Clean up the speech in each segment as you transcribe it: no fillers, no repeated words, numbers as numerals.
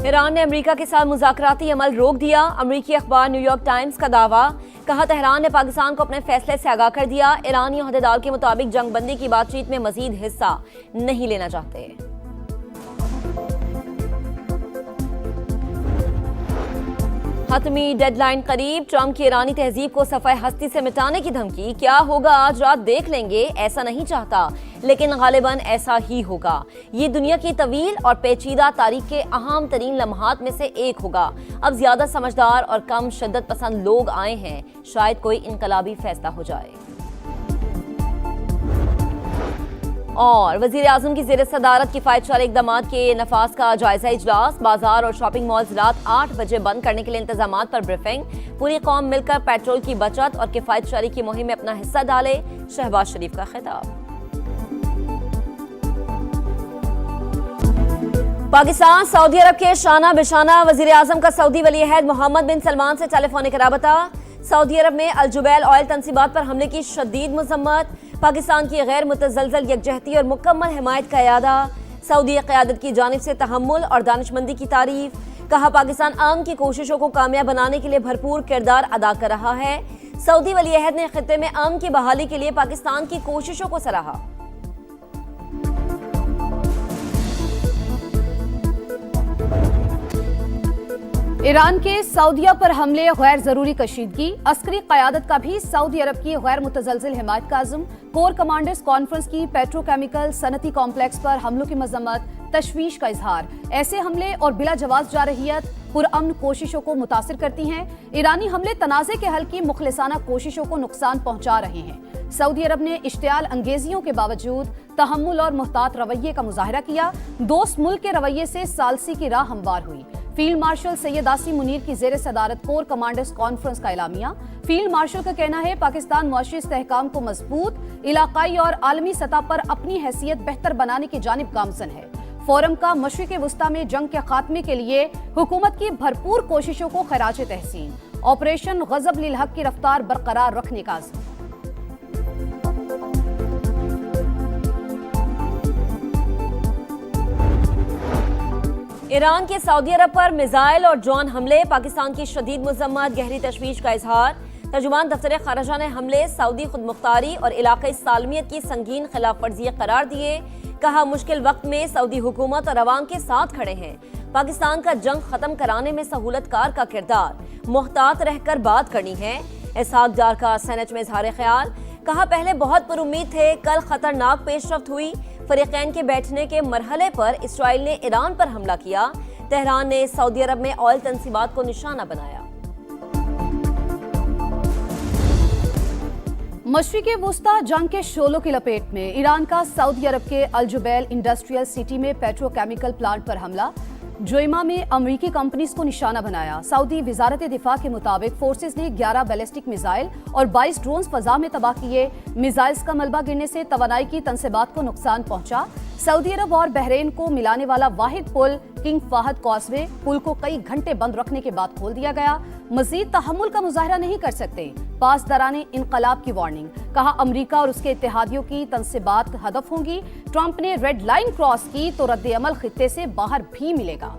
Iran ने America के साथ मुज़ाकराती अमल रोक दिया। अमेरिकी अखबार न्यूयॉर्क टाइम्स का दावा। कहा, तेहरान ने पाकिस्तान को अपने फैसले से आगाह कर दिया। ईरानी अहदेदार के मुताबिक जंगबंदी की बातचीत में मजीद हिस्सा नहीं लेना चाहते। हतमी डेडलाइन करीब। ट्रंप की ईरानी तहजीब को सफ़े हस्ती से मिटाने की धमकी। क्या होगा आज रात देख लेंगे। ऐसा नहीं चाहता लेकिन गालिबन ऐसा ही होगा। ये दुनिया की तवील और पेचीदा तारीख के अहम तरीन लम्हात में से एक होगा। अब ज्यादा समझदार और कम शिद्दत पसंद लोग आए हैं। शायद कोई इनकलाबी फैसला हो जाए। और वजीर आजम की ज़ेर सदारत किफायतशारी इक़दामात के नफाज का जायजा इजलास। बाजार और शॉपिंग मॉल्स रात 8 बजे बंद करने के लिए इंतजामात पर ब्रीफिंग। पूरी कौम मिलकर पेट्रोल की बचत और किफायतशारी की मुहिम में अपना हिस्सा डाले। शहबाज शरीफ का खिताब। पाकिस्तान सऊदी अरब के शाना बिशाना। वजीर आजम का सऊदी वली अहद मोहम्मद बिन सलमान से टेलीफोनिक राबता। सऊदी अरब में अल जुबैल ऑयल तंसीबात पर हमले की शदीद मजम्मत। पाकिस्तान की गैर मुतज़लज़ल यकजहती और मुकम्मल हिमायत का इरादा। सऊदी क़यादत की जानिब से तहम्मुल और दानिशमंदी की तारीफ। कहा, पाकिस्तान अमन की कोशिशों को कामयाब बनाने के लिए भरपूर किरदार अदा कर रहा है। सऊदी वली अहद ने खित्ते में अमन की बहाली के लिए पाकिस्तान की कोशिशों को सराहा। ईरान के सऊदिया पर हमले, गैर जरूरी कशीदगी। अस्करी क़यादत का भी सऊदी अरब की गैर मुतज़लज़ल हिमायत का अज़्म। कोर कमांडर्स कॉन्फ्रेंस की पेट्रोकेमिकल सनती कॉम्प्लेक्स पर हमलों की मजम्मत, तशवीश का इजहार। ऐसे हमले और बिला जवाज जारहियत पुरअमन कोशिशों को मुतासिर करती हैं। ईरानी हमले तनाज़े के हल की मुखलिसाना कोशिशों को नुकसान पहुंचा रहे हैं। सऊदी अरब ने इश्तियाल अंगेजियों के बावजूद तहम्मुल और मुहतात रवैये का मुजाहरा किया। दोस्त मुल्क के रवैये से सालसी की राह हमवार हुई। फील्ड मार्शल सैयद आसिम मुनीर की ज़ेर सदारत कोर कमांडर्स कॉन्फ्रेंस का एलामिया। फील्ड मार्शल का कहना है, पाकिस्तान मुआशी इस्तेहकाम को मजबूत, इलाकाई और आलमी सतह पर अपनी हैसियत बेहतर बनाने की जानिब गामजन है। फोरम का मशरिक़ वस्ता में जंग के खात्मे के लिए हुकूमत की भरपूर कोशिशों को खराज तहसीन। ऑपरेशन गज़ब लिल हक की रफ्तार बरकरार रखने का अज़्म। ईरान के सऊदी अरब पर मिसाइल और ड्रोन हमले। पाकिस्तान की शदीद मजम्मत, गहरी तशवीश का इजहार। तर्जुमान दफ्तर खराजा ने हमले सऊदी खुदमुख्तारी और इलाक़ाई सालमियत की संगीन खिलाफ वर्जी करार दिए। कहा, मुश्किल वक्त में सऊदी हुकूमत और अवाम के साथ खड़े हैं। पाकिस्तान का जंग खत्म कराने में सहूलतकार का किरदार, मुहतात रहकर बात करनी है। इसहाक डार का सेनेट में इजहार ख्याल। कहा, पहले बहुत पुरुम्मीद थे, कल खतरनाक पेशरफ्त हुई। फरीकैन के बैठने के मरहले पर इसराइल ने ईरान पर हमला किया। तेहरान ने सऊदी अरब में ऑयल तंसीबात को निशाना बनाया। मशरिक़ वस्ता जंग के शोलों की लपेट में। ईरान का सऊदी अरब के अल जुबैल इंडस्ट्रियल सिटी में पेट्रोकेमिकल प्लांट पर हमला। जोइमा में अमरीकी कंपनीज को निशाना बनाया। सऊदी वजारत दिफा के मुताबिक फोर्सेस ने 11 बैलिस्टिक मिसाइल और 22 ड्रोन फजा में तबाह किए। मिसाइल्स का मलबा गिरने से तवानाई की तंसीबात को नुकसान पहुंचा। सऊदी अरब और बहरीन को मिलाने वाला वाहिद पुल किंग फाहद कॉसवे पुल को कई घंटे बंद रखने के बाद खोल दिया गया। मजीद तहम्मुल का मुजाहरा नहीं कर सकते। पास दराने इनकलाब की वार्निंग। कहा, अमरीका और उसके इत्तेहादियों की तंसीबात हदफ होंगी। ट्रंप ने रेड लाइन क्रॉस की तो रद्द अमल खित्ते से बाहर भी मिलेगा।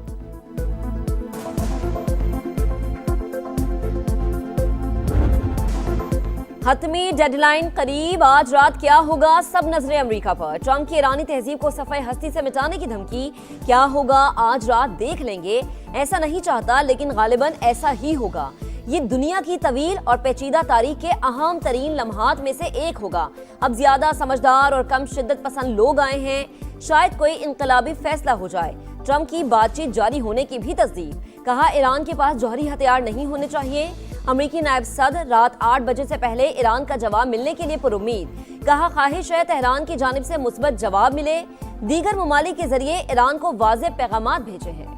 हतमी डेडलाइन करीब। आज रात क्या होगा, सब नजरें अमेरिका पर। ट्रंप की ईरानी तहजीब को सफ़े हस्ती से मिटाने की धमकी। क्या होगा आज रात देख लेंगे। ऐसा नहीं चाहता लेकिन गालिबन ऐसा ही होगा। ये दुनिया की तवील और पेचीदा तारीख के अहम तरीन लम्हात में से एक होगा। अब ज्यादा समझदार और कम शिद्दत पसंद लोग आए हैं। शायद कोई इनकलाबी फैसला हो जाए। ट्रंप की बातचीत जारी होने की भी तस्दीक। कहा, ईरान के पास जौहरी हथियार नहीं होने चाहिए। अमेरिकी नायब सदर रात 8 बजे से पहले ईरान का जवाब मिलने के लिए पुरुम्मीद। कहा, ख्वाहिश है तेहरान की जानिब से मुस्बत जवाब मिले। दीगर ममालिक के जरिए ईरान को वाज़ेह पैगामात भेजे हैं।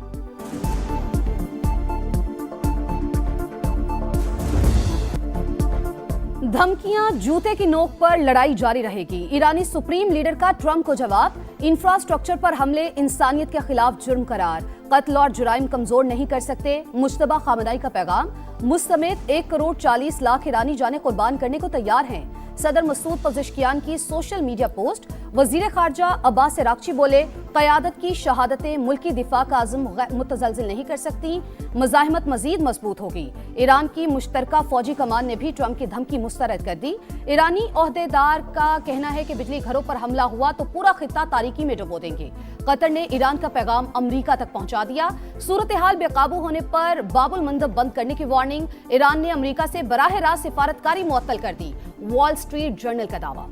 धमकियां, जूते की नोक पर लड़ाई जारी रहेगी। ईरानी सुप्रीम लीडर का ट्रंप को जवाब। इंफ्रास्ट्रक्चर पर हमले इंसानियत के खिलाफ जुर्म करार। कत्ल और जुराइम कमजोर नहीं कर सकते, मुश्तबा खामनाई का पैगाम। मुझ समेत 1 करोड़ 40 लाख ईरानी जाने कुर्बान करने को तैयार हैं। सदर मसूद पज़ेश्कियान की सोशल मीडिया पोस्ट। वजीर खारजा अब्बास इराक्ची बोले, क़यादत की शहादतें मुल्की दिफा का अज़्म मुतज़लज़िल नहीं कर सकती। मज़ाहिमत मज़ीद मजबूत होगी। ईरान की मुश्तरका फौजी कमान ने भी ट्रंप की धमकी मुस्तरद कर दी। ईरानी ओहदेदार का कहना है कि बिजली घरों पर हमला हुआ तो पूरा खित्ता तारीकी में डुबो देंगे। कतर ने ईरान का पैगाम अमरीका तक पहुंचा दिया। सूरत हाल बेकाबू होने पर बाबुल मंदब बंद करने की वार्निंग। ईरान ने अमरीका से बराह रास्त सिफारतकारी मुअत्तल कर दी। वॉल स्ट्रीट जर्नल का दावा।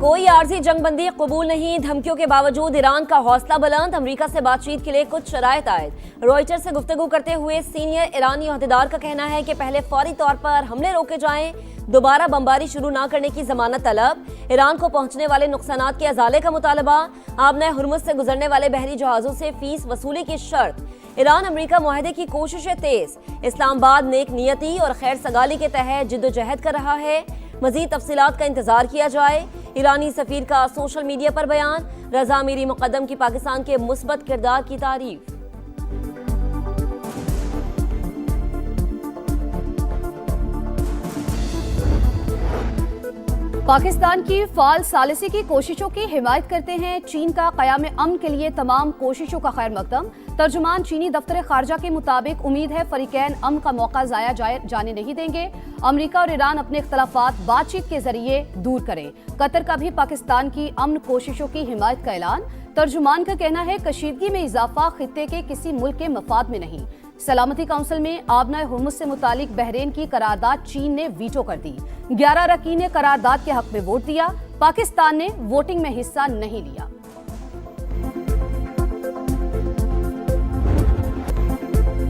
कोई आर्जी जंगबंदी कबूल नहीं, धमकियों के बावजूद ईरान का हौसला बुलंद। अमेरिका से बातचीत के लिए कुछ शराइत आयद। रॉयटर से गुफ्तगू करते हुए सीनियर ईरानी ओहदेदार का कहना है कि पहले फौरी तौर पर हमले रोके जाएं, दोबारा बमबारी शुरू न करने की जमानत तलब, ईरान को पहुंचने वाले नुकसानात के अजाले का मुतालबा, आबना हुर्मुज़ से गुजरने वाले बहरी जहाजों से फीस वसूली की शर्त, ईरान अमेरिका मुआहदे की कोशिशें तेज, इस्लामाबाद नेक नियती और खैर सगाली के तहत जिद्दोजहद कर रहा है। मजीद तफसीलात का इंतजार किया जाए। ईरानी सफीर का सोशल मीडिया पर बयान। रजा मीरी मुकद्दम की पाकिस्तान के मुस्बत किरदार की तारीफ। पाकिस्तान की फाल सालिसी की कोशिशों की हिमायत करते हैं। चीन का क़याम अमन के लिए तमाम कोशिशों का खैर मकदम। तर्जुमान चीनी दफ्तर खारजा के मुताबिक उम्मीद है फरीकैन अमन का मौका ज़ाया जाने नहीं देंगे। अमेरिका और ईरान अपने इख्तलाफात बातचीत के जरिए दूर करें। कतर का भी पाकिस्तान की अमन कोशिशों की हिमायत का ऐलान। तर्जुमान का कहना है कशीदगी में इजाफा खित्ते के किसी मुल्क के मफाद में नहीं। सलामती काउंसिल में आबना हुर्मुज़ से मुतालिक बहरीन की करारदाद चीन ने वीटो कर दी। 11 अरकान ने करारदाद के हक में वोट दिया। पाकिस्तान ने वोटिंग में हिस्सा नहीं लिया।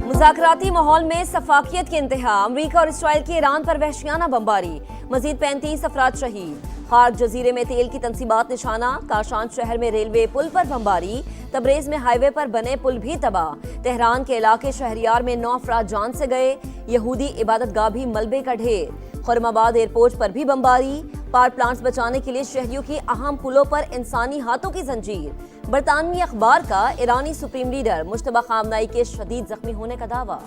मुज़ाकराती माहौल में सफाकियत की इंतहा। अमरीका और इसराइल की ईरान पर वहशियाना बमबारी। मजीद 35 अफराद शहीद। खार्क जजीरे में तेल की तनसीबात निशाना। काशान शहर में रेलवे पुल पर बमबारी। तबरेज में हाईवे पर बने पुल भी तबाह। तेहरान के इलाके शहरियार में 9 अफराद जान से गए। यहूदी इबादतगाह भी मलबे का ढेर। खुरमाबाद एयरपोर्ट पर भी बमबारी। पावर प्लांट्स बचाने के लिए शहरियों की अहम पुलों पर इंसानी हाथों की जंजीर। बरतानवी अखबार का ईरानी सुप्रीम लीडर मुश्तबा खामनाई के शदीद जख्मी होने का दावा।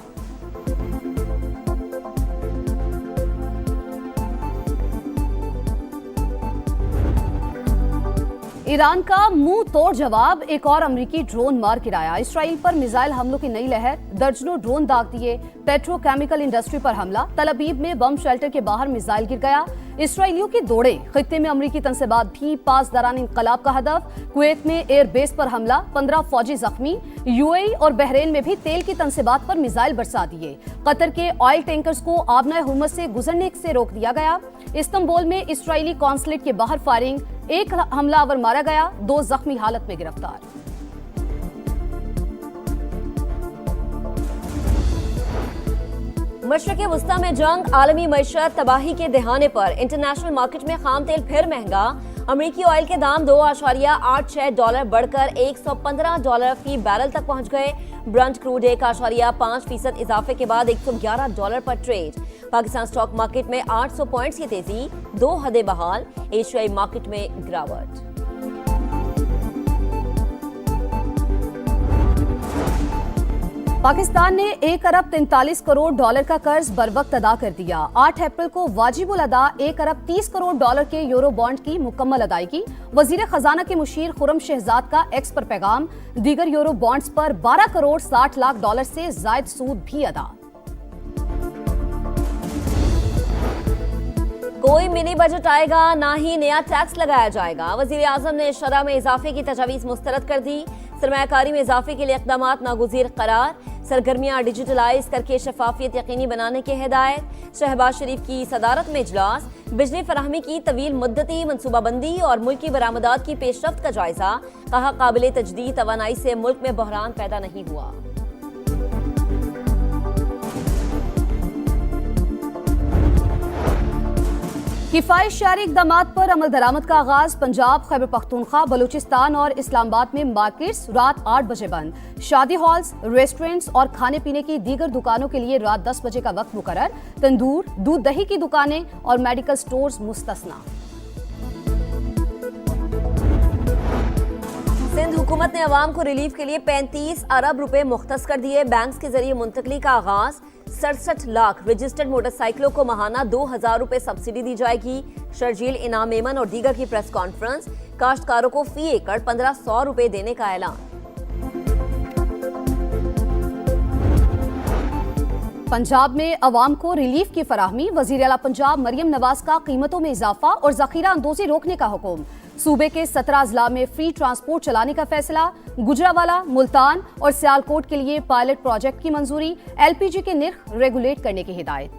ईरान का मुंह तोड़ जवाब। एक और अमेरिकी ड्रोन मार गिराया। इसराइल पर मिसाइल हमलों की नई लहर। दर्जनों ड्रोन दाग दिए। पेट्रोकेमिकल इंडस्ट्री पर हमला। तल अबीब में बम शेल्टर के बाहर मिसाइल गिर गया। इसराइलियों की दौड़े। खित्ते में अमेरिकी तनसीबात भी पासदारान इंकलाब का हदफ। कुवैत में एयर बेस पर हमला। 15 फौजी जख्मी। यूएई और बहरीन में भी तेल की तनसीबात पर मिसाइल बरसा दिए। कतर के ऑयल टैंकर्स को आबना हुर्मुज़ से गुजरने से रोक दिया गया। इस्तांबुल में इसराइली कॉन्सुलेट के बाहर फायरिंग। एक हमलावर मारा गया। 2 जख्मी हालत में गिरफ्तार। मशरक़े वुस्ता में जंग। आलमी मईशत तबाही के दहाने पर इंटरनेशनल मार्केट में खाम तेल फिर महंगा। अमेरिकी ऑयल के दाम $2.86 बढ़कर $115 फी बैरल तक पहुंच गए। ब्रंट क्रूड $1.5% इजाफे के बाद $111 पर ट्रेड। पाकिस्तान स्टॉक मार्केट में 800 पॉइंट्स की तेजी। 2 हदें बहाल। एशियाई मार्केट में गिरावट। पाकिस्तान ने $1 अरब 43 करोड़ का कर्ज बरवक्त अदा कर दिया। 8 अप्रैल को वाजिबुल अदा $1 अरब 30 करोड़ के यूरो बॉन्ड की मुकम्मल अदायगी। वजीर खजाना के मुशीर खुरम शहजाद का एक्स पर पैगाम। दीगर यूरो बॉन्ड्स पर $12 करोड़ 60 लाख से जायद सूद भी अदा। कोई मिनी बजट आएगा, ना ही नया टैक्स लगाया जाएगा। वजीर आजम ने शरह में इजाफे की तजवीज़ मुस्तरद कर दी। सरमायाकारी में इजाफे के लिए इक़दामात नागुज़ीर करार। सरगर्मियाँ डिजिटलाइज करके शफाफियत यकीनी बनाने की हिदायत। शहबाज शरीफ की सदारत में इजलास। बिजली फराहमी की तवील मुद्दती मनसूबाबंदी और मुल्की बरामदात की पेशरफ्त का जायजा। कहा काबिल तजदीद तवानाई से मुल्क में बहरान पैदा नहीं हुआ। किफायतशारी इक़दामात पर अमल दरामद का आगाज। पंजाब, खैबर पख्तूनख्वा, बलूचिस्तान और इस्लामाबाद में मार्केट्स रात 8 बजे बंद। शादी हॉल्स, रेस्टोरेंट्स और खाने पीने की दीगर दुकानों के लिए रात 10 बजे का वक्त मुकर्रर। तंदूर, दूध दही की दुकानें और मेडिकल स्टोर्स मुस्तस्ना। सिंध हुकूमत ने अवाम को रिलीफ के लिए 35 अरब रुपए मुख्तस कर दिए। बैंक्स के जरिए मुंतकली का आगाज। 67 लाख रजिस्टर्ड मोटरसाइकिलों को माहाना 2000 रुपए सब्सिडी दी जाएगी। शर्जील इनाम मेमन और दीगर की प्रेस कॉन्फ्रेंस। काश्तकारों को फी एकड़ 1500 रुपए देने का ऐलान। पंजाब में अवाम को रिलीफ की फराहमी। वजीर आला पंजाब मरियम नवाज का कीमतों में इजाफा और जखीरा अंदोजी रोकने का हुक्म। सूबे के 17 अजला में फ्री ट्रांसपोर्ट चलाने का फैसला। गुजरावाला, मुल्तान और सियालकोट के लिए पायलट प्रोजेक्ट की मंजूरी। LPG के निर्ख रेगुलेट करने की हिदायत।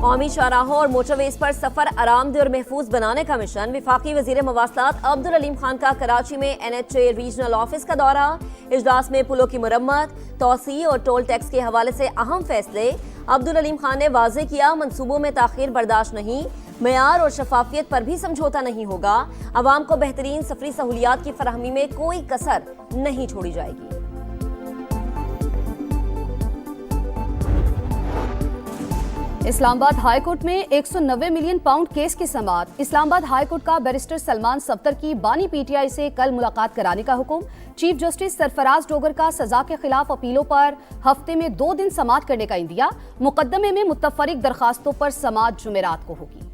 कौमी शाहराहों और मोटरवेज पर सफर आरामदेह और महफूज बनाने का मिशन। विफाकी वजीर मवासलात अब्दुल अलीम खान का कराची में NHA रीजनल ऑफिस का दौरा। इजलास में पुलों की मुरम्मत, तोसी और टोल टैक्स के हवाले से अहम फैसले। अब्दुल अलीम खान ने वाजे किया, मंसूबों में ताखीर बर्दाश्त नहीं, मेयार और शफाफियत पर भी समझौता नहीं होगा। अवाम को बेहतरीन सफरी सहूलियात की फराहमी में कोई कसर नहीं छोड़ी जाएगी। इस्लामाबाद हाई कोर्ट में 190 मिलियन पाउंड केस की समाअत। इस्लामाबाद हाई कोर्ट का बैरिस्टर सलमान सफ्तर की बानी PTI से कल मुलाकात कराने का हुक्म। चीफ जस्टिस सरफराज डोगर का सजा के खिलाफ अपीलों पर हफ्ते में 2 दिन समाअत करने का इंदिया। मुकदमे में मुत्तफरिक दरखास्तों पर समाअत जुमेरात को होगी।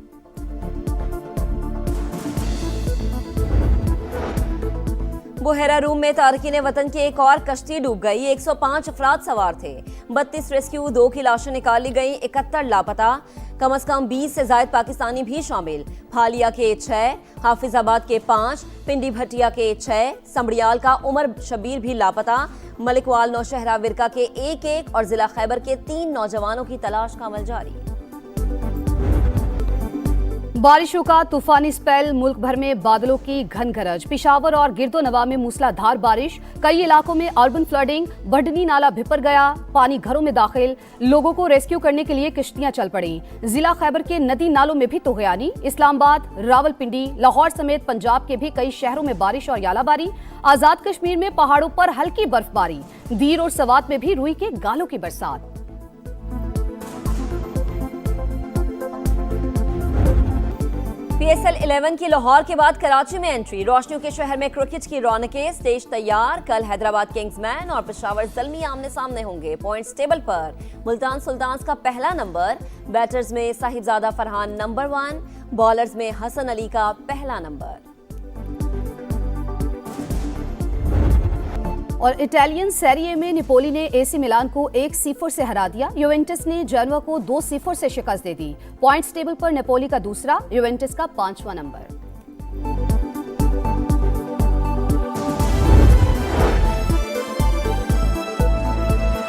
बुहेरा रूम में तारकीन वतन की एक और कश्ती डूब गई। 105 अफराद सवार थे। 32 रेस्क्यू, 2 की लाशें निकाली गई, 71 लापता। कम से कम 20 से ज्यादा पाकिस्तानी भी शामिल। फालिया के 6, हाफिजाबाद के 5, पिंडी भटिया के 6, समड़ियाल का उमर शबीर भी लापता। मलिकवाल नौशहरा विरका के 1 और जिला खैबर के 3 नौजवानों की तलाश का अमल जारी। बारिशों का तूफानी स्पेल। मुल्क भर में बादलों की घन गरज। पिशावर और गिरदोनवा में मूसलाधार बारिश। कई इलाकों में अर्बन फ्लडिंग। बढ़नी नाला भिपर गया, पानी घरों में दाखिल। लोगों को रेस्क्यू करने के लिए किश्तियां चल पड़ी। जिला खैबर के नदी नालों में भी तोगयानी। इस्लामाबाद, रावलपिंडी, लाहौर समेत पंजाब के भी कई शहरों में बारिश और यालाबारी। आजाद कश्मीर में पहाड़ों पर हल्की बर्फबारी। दीर और सवात में भी रुई के गालों की बरसात। PSL 11 की लाहौर के बाद कराची में एंट्री। रोशनियों के शहर में क्रिकेट की रौनकें। स्टेज तैयार। कल हैदराबाद किंग्समैन और पेशावर ज़ल्मी आमने सामने होंगे। पॉइंट्स टेबल पर मुल्तान सुल्तान्स का पहला नंबर। बैटर्स में साहिबजादा फरहान नंबर 1, बॉलर्स में हसन अली का पहला नंबर। और इटालियन सेरी ए में निपोली ने AC मिलान को 1-0 से हरा दिया। यूवेंटस ने जेनवा को 2-0 से शिकस्त दे दी। पॉइंट्स टेबल पर निपोली का दूसरा, यूवेंटस का 5वां नंबर।